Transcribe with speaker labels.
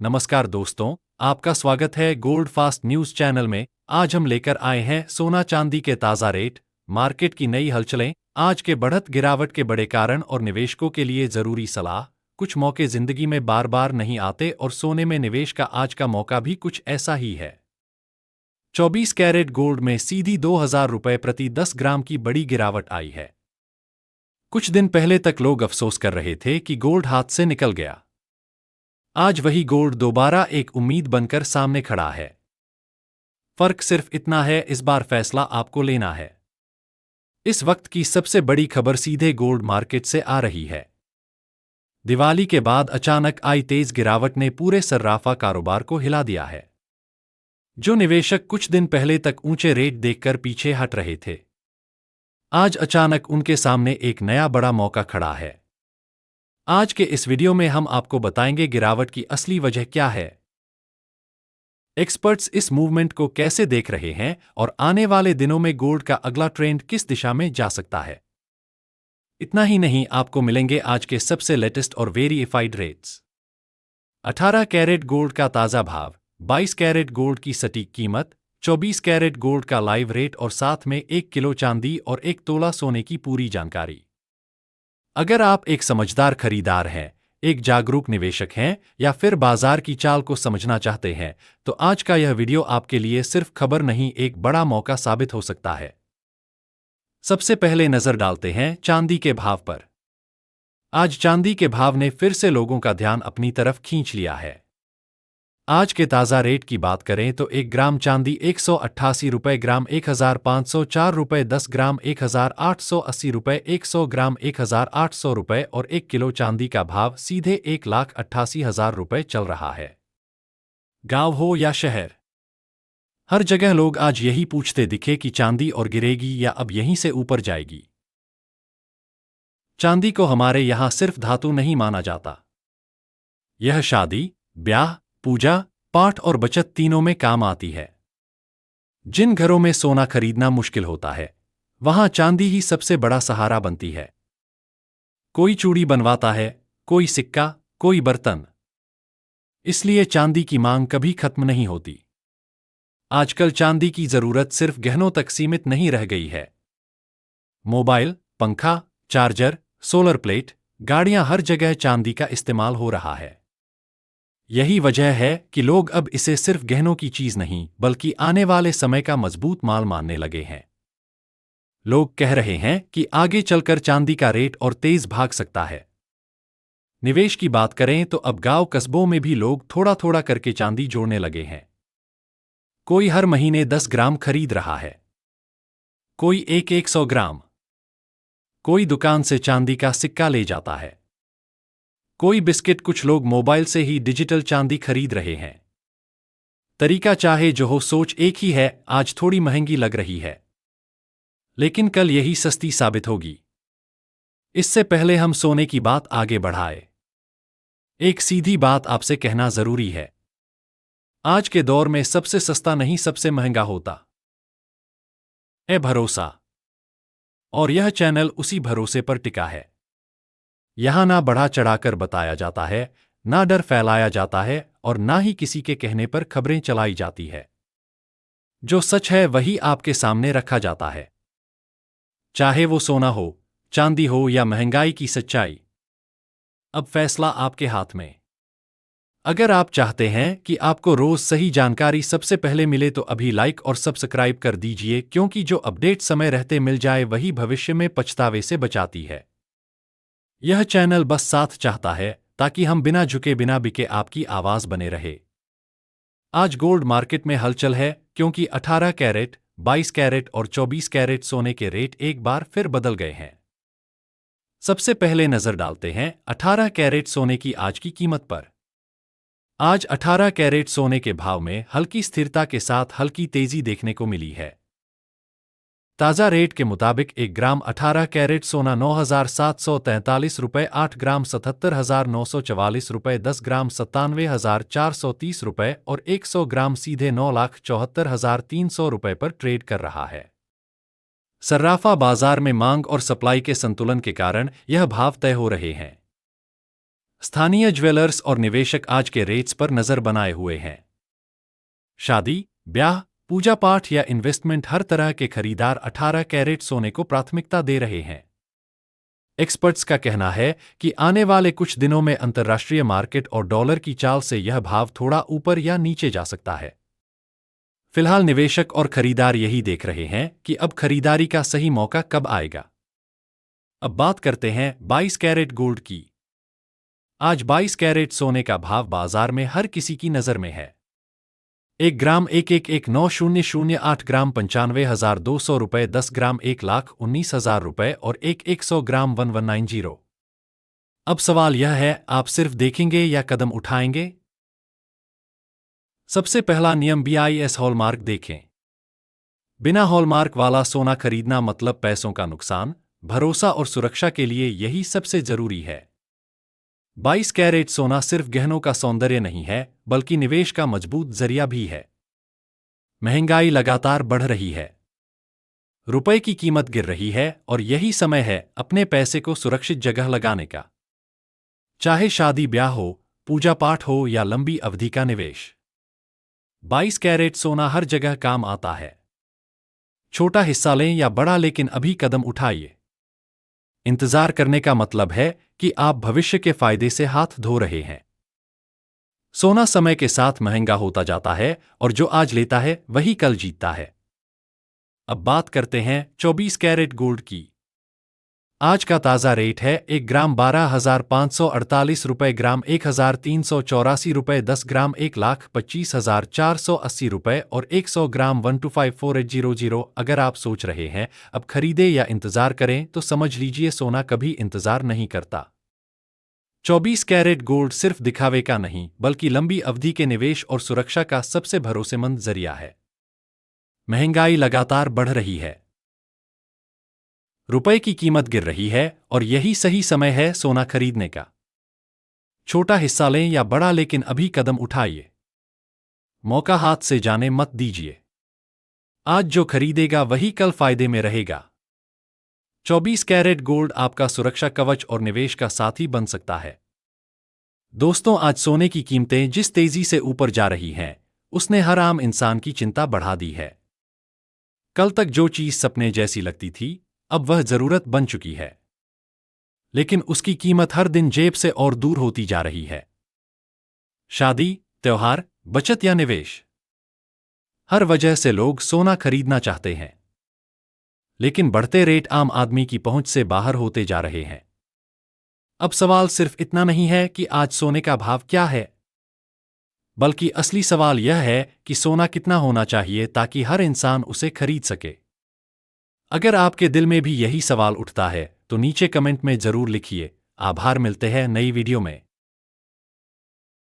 Speaker 1: नमस्कार दोस्तों, आपका स्वागत है गोल्ड फास्ट न्यूज चैनल में। आज हम लेकर आए हैं सोना चांदी के ताज़ा रेट, मार्केट की नई हलचलें, आज के बढ़त गिरावट के बड़े कारण और निवेशकों के लिए जरूरी सलाह। कुछ मौके जिंदगी में बार बार नहीं आते और सोने में निवेश का आज का मौका भी कुछ ऐसा ही है। 24 कैरेट गोल्ड में सीधी 2000 रुपये प्रति 10 ग्राम की बड़ी गिरावट आई है। कुछ दिन पहले तक लोग अफसोस कर रहे थे कि गोल्ड हाथ से निकल गया। आज वही गोल्ड दोबारा एक उम्मीद बनकर सामने खड़ा है। फर्क सिर्फ इतना है, इस बार फैसला आपको लेना है। इस वक्त की सबसे बड़ी खबर सीधे गोल्ड मार्केट से आ रही है। दिवाली के बाद अचानक आई तेज गिरावट ने पूरे सर्राफा कारोबार को हिला दिया है। जो निवेशक कुछ दिन पहले तक ऊंचे रेट देखकर पीछे हट रहे थे, आज अचानक उनके सामने एक नया बड़ा मौका खड़ा है। आज के इस वीडियो में हम आपको बताएंगे गिरावट की असली वजह क्या है, एक्सपर्ट्स इस मूवमेंट को कैसे देख रहे हैं और आने वाले दिनों में गोल्ड का अगला ट्रेंड किस दिशा में जा सकता है। इतना ही नहीं, आपको मिलेंगे आज के सबसे लेटेस्ट और वेरीफाइड रेट्स, 18 कैरेट गोल्ड का ताज़ा भाव, 22 कैरेट गोल्ड की सटीक कीमत, 24 कैरेट गोल्ड का लाइव रेट और साथ में 1 किलो चांदी और 1 तोला सोने की पूरी जानकारी। अगर आप एक समझदार खरीदार हैं, एक जागरूक निवेशक हैं या फिर बाजार की चाल को समझना चाहते हैं, तो आज का यह वीडियो आपके लिए सिर्फ खबर नहीं, एक बड़ा मौका साबित हो सकता है। सबसे पहले नजर डालते हैं चांदी के भाव पर। आज चांदी के भाव ने फिर से लोगों का ध्यान अपनी तरफ खींच लिया है। आज के ताज़ा रेट की बात करें तो 1 ग्राम चांदी 188 रुपये ग्राम, 1504 रुपये 10 ग्राम 1880 रुपये, 100 ग्राम 1800 रुपये और 1 किलो चांदी का भाव सीधे 1,88,000 रुपये चल रहा है। गांव हो या शहर, हर जगह लोग आज यही पूछते दिखे कि चांदी और गिरेगी या अब यहीं से ऊपर जाएगी। चांदी को हमारे यहां सिर्फ धातु नहीं माना जाता, यह शादी, ब्याह, पूजा पाठ और बचत तीनों में काम आती है। जिन घरों में सोना खरीदना मुश्किल होता है, वहां चांदी ही सबसे बड़ा सहारा बनती है। कोई चूड़ी बनवाता है, कोई सिक्का, कोई बर्तन। इसलिए चांदी की मांग कभी खत्म नहीं होती। आजकल चांदी की जरूरत सिर्फ गहनों तक सीमित नहीं रह गई है। मोबाइल, पंखा, चार्जर, सोलर प्लेट, गाड़ियां, हर जगह चांदी का इस्तेमाल हो रहा है। यही वजह है कि लोग अब इसे सिर्फ गहनों की चीज नहीं बल्कि आने वाले समय का मजबूत माल मानने लगे हैं। लोग कह रहे हैं कि आगे चलकर चांदी का रेट और तेज भाग सकता है। निवेश की बात करें तो अब गांव कस्बों में भी लोग थोड़ा थोड़ा करके चांदी जोड़ने लगे हैं। कोई हर महीने 10 ग्राम खरीद रहा है, कोई 100 ग्राम, कोई दुकान से चांदी का सिक्का ले जाता है, कोई बिस्किट, कुछ लोग मोबाइल से ही डिजिटल चांदी खरीद रहे हैं। तरीका चाहे जो हो, सोच एक ही है। आज थोड़ी महंगी लग रही है, लेकिन कल यही सस्ती साबित होगी। इससे पहले हम सोने की बात आगे बढ़ाए, एक सीधी बात आपसे कहना जरूरी है। आज के दौर में सबसे सस्ता नहीं सबसे महंगा होता है भरोसा, और यह चैनल उसी भरोसे पर टिका है। यहां ना बढ़ा चढ़ाकर बताया जाता है, ना डर फैलाया जाता है और ना ही किसी के कहने पर खबरें चलाई जाती है। जो सच है वही आपके सामने रखा जाता है, चाहे वो सोना हो, चांदी हो या महंगाई की सच्चाई। अब फैसला आपके हाथ में। अगर आप चाहते हैं कि आपको रोज सही जानकारी सबसे पहले मिले तो अभी लाइक और सब्सक्राइब कर दीजिए, क्योंकि जो अपडेट समय रहते मिल जाए वही भविष्य में पछतावे से बचाती है। यह चैनल बस साथ चाहता है ताकि हम बिना झुके बिना बिके आपकी आवाज बने रहे। आज गोल्ड मार्केट में हलचल है क्योंकि 18 कैरेट, 22 कैरेट और 24 कैरेट सोने के रेट एक बार फिर बदल गए हैं। सबसे पहले नजर डालते हैं 18 कैरेट सोने की आज की कीमत पर। आज 18 कैरेट सोने के भाव में हल्की स्थिरता के साथ हल्की तेजी देखने को मिली है। ताज़ा रेट के मुताबिक 1 ग्राम 18 कैरेट सोना 9,743 रुपये, 8 ग्राम 77,944 रुपये, 10 ग्राम 97,430 रुपये और 100 ग्राम सीधे 9,74,300 रुपये पर ट्रेड कर रहा है। सर्राफा बाजार में मांग और सप्लाई के संतुलन के कारण यह भाव तय हो रहे हैं। स्थानीय ज्वेलर्स और निवेशक आज के रेट्स पर नजर बनाए हुए हैं। शादी, ब्याह, पूजा पाठ या इन्वेस्टमेंट, हर तरह के खरीदार 18 कैरेट सोने को प्राथमिकता दे रहे हैं। एक्सपर्ट्स का कहना है कि आने वाले कुछ दिनों में अंतर्राष्ट्रीय मार्केट और डॉलर की चाल से यह भाव थोड़ा ऊपर या नीचे जा सकता है। फिलहाल निवेशक और खरीदार यही देख रहे हैं कि अब खरीदारी का सही मौका कब आएगा। अब बात करते हैं 22 कैरेट गोल्ड की। आज 22 कैरेट सोने का भाव बाजार में हर किसी की नजर में है। 1 ग्राम 1,119,008 ग्राम 95,200 रुपये, 10 ग्राम 1,19,000 रुपये और 100 ग्राम 1190। अब सवाल यह है, आप सिर्फ देखेंगे या कदम उठाएंगे? सबसे पहला नियम, BIS हॉलमार्क देखें। बिना हॉलमार्क वाला सोना खरीदना मतलब पैसों का नुकसान। भरोसा और सुरक्षा के लिए यही सबसे जरूरी है। 22 कैरेट सोना सिर्फ गहनों का सौंदर्य नहीं है, बल्कि निवेश का मजबूत जरिया भी है। महंगाई लगातार बढ़ रही है, रुपए की कीमत गिर रही है और यही समय है अपने पैसे को सुरक्षित जगह लगाने का। चाहे शादी ब्याह हो, पूजा पाठ हो या लंबी अवधि का निवेश, 22 कैरेट सोना हर जगह काम आता है। छोटा हिस्सा लें या बड़ा, लेकिन अभी कदम उठाइए। इंतजार करने का मतलब है कि आप भविष्य के फायदे से हाथ धो रहे हैं। सोना समय के साथ महंगा होता जाता है और जो आज लेता है वही कल जीतता है। अब बात करते हैं 24 कैरेट गोल्ड की। आज का ताजा रेट है 1 ग्राम 12,548 रुपये, ग्राम 1,384 रुपये, 10 ग्राम 1,25,480 रुपये और 100 ग्राम 1254800। अगर आप सोच रहे हैं अब खरीदे या इंतजार करें, तो समझ लीजिए सोना कभी इंतजार नहीं करता। 24 कैरेट गोल्ड सिर्फ दिखावे का नहीं, बल्कि लंबी अवधि के निवेश और सुरक्षा का सबसे भरोसेमंद जरिया है। महंगाई लगातार बढ़ रही है, रुपए की कीमत गिर रही है और यही सही समय है सोना खरीदने का। छोटा हिस्सा लें या बड़ा, लेकिन अभी कदम उठाइए। मौका हाथ से जाने मत दीजिए। आज जो खरीदेगा वही कल फायदे में रहेगा। 24 कैरेट गोल्ड आपका सुरक्षा कवच और निवेश का साथी बन सकता है। दोस्तों, आज सोने की कीमतें जिस तेजी से ऊपर जा रही हैं, उसने हर आम इंसान की चिंता बढ़ा दी है। कल तक जो चीज सपने जैसी लगती थी, अब वह जरूरत बन चुकी है, लेकिन उसकी कीमत हर दिन जेब से और दूर होती जा रही है। शादी, त्योहार, बचत या निवेश, हर वजह से लोग सोना खरीदना चाहते हैं, लेकिन बढ़ते रेट आम आदमी की पहुंच से बाहर होते जा रहे हैं। अब सवाल सिर्फ इतना नहीं है कि आज सोने का भाव क्या है, बल्कि असली सवाल यह है कि सोना कितना होना चाहिए ताकि हर इंसान उसे खरीद सके। अगर आपके दिल में भी यही सवाल उठता है तो नीचे कमेंट में जरूर लिखिए। आभार, मिलते हैं नई वीडियो में।